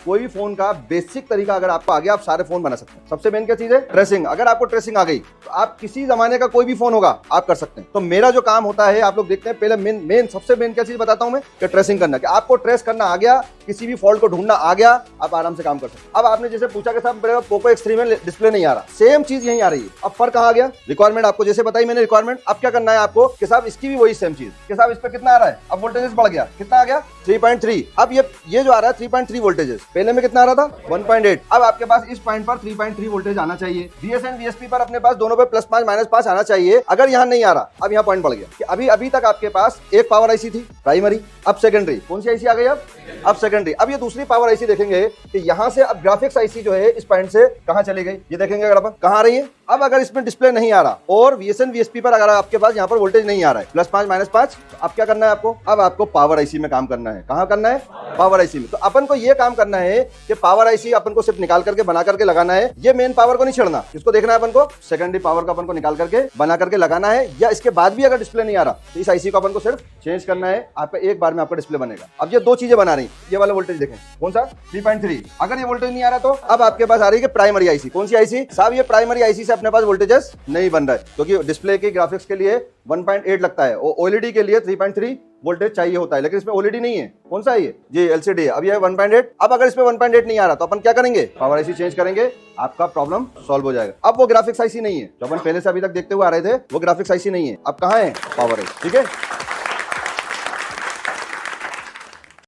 कोई भी फोन का बेसिक तरीका अगर आपको आ गया, आप सारे फोन बना सकते हैं। सबसे मेन क्या चीज है? ट्रेसिंग। अगर आपको ट्रेसिंग आ गई तो आप किसी जमाने का कोई भी फोन होगा आप कर सकते हैं। तो मेरा जो काम होता है, आप लोग देखते हैं, पहले मेन सबसे मेन क्या चीज बताता हूं मैं, कि ट्रेसिंग करना। कि आपको ट्रेस करना आ गया, किसी भी फॉल्ट को ढूंढना आ गया, आप आराम से काम कर सकते हैं। अब आपने जैसे पूछा कि साहब मेरे पोको X3 में डिस्प्ले नहीं आ रहा, सेम चीज यहीं आ रही है। अब फर्क कहां आ गया? रिक्वायरमेंट आपको जैसे बताई मैंने रिक्वायरमेंट। अब क्या करना है आपको कि साहब इसकी भी वही सेम चीज कि साहब इस पे कितना आ रहा है, अब वोल्टेजेस बढ़ गया, कितना आ गया 3.3। अब ये जो आ रहा है 3.3 वोल्टेजेस, पहले में कितना आ रहा था 1.8। अब आपके पास इस पॉइंट पर 3.3 वोल्टेज आना चाहिए। VSN VSP पर अपने पास दोनों पे +5 -5 आना चाहिए। अगर यहां नहीं आ रहा, अब यहां पॉइंट बढ़ गया कि अभी तक आपके पास एक पावर आईसी थी प्राइमरी, अब सेकेंडरी। कौन सी आईसी आ गई? अब सेकेंडरी। अब ये दूसरी पावर आईसी देखेंगे कि यहां से अब ग्राफिक्स आईसी जो है इस पॉइंट से कहां चली गई, ये देखेंगे अगर अपन कहां आ रही है। अब अगर इसमें डिस्प्ले नहीं आ रहा और VSN VSP पर अगर आपके पास यहां पर वोल्टेज नहीं आ रहा है +5 -5, तो अब क्या करना है आपको? अब आपको पावर आईसी में काम करना है। कहां करना है? पावर आईसी में। तो अपन को ये काम करना है कि पावर आईसी अपन को सिर्फ निकाल करके बना करके लगाना है। ये मेन पावर को नहीं छेड़ना, इसको देखना है अपन को, सेकेंडरी पावर का अपन को निकाल करके बना करके लगाना है। या इसके बाद भी अगर डिस्प्ले नहीं आ रहा तो इस आईसी को अपन को सिर्फ चेंज करना है, आपका एक बार में आपका डिस्प्ले बनेगा। अब ये दो चीजें बना रही, ये वाला वोल्टेज देखें कौन सा 3.3। अगर ये वोल्टेज नहीं आ रहा तो अब आपके पास आ रही है प्राइमरी आईसी। कौन सी आईसी? साहब ये प्राइमरी आईसी से अपने पास वोल्टेजेस नहीं बन रहा है, क्योंकि डिस्प्ले के ग्राफिक्स के लिए 1.8 लगता है और ओएलईडी के लिए 3.3 वोल्टेज चाहिए होता है, लेकिन इसमें ओएलईडी नहीं है। कौन सा है ये? जी एलसीडी है। अब ये 1.8। अब अगर इसमें 1.8 नहीं आ रहा तो अपन क्या करेंगे? पावर आईसी चेंज करेंगे, आपका प्रॉब्लम सॉल्व हो जाएगा। अब वो ग्राफिक्स आईसी नहीं है जो अपन पहले से अभी तक देखते हुए आ रहे थे, वो ग्राफिक्स आईसी नहीं है। अब कहां है? Power IC. ठीक है।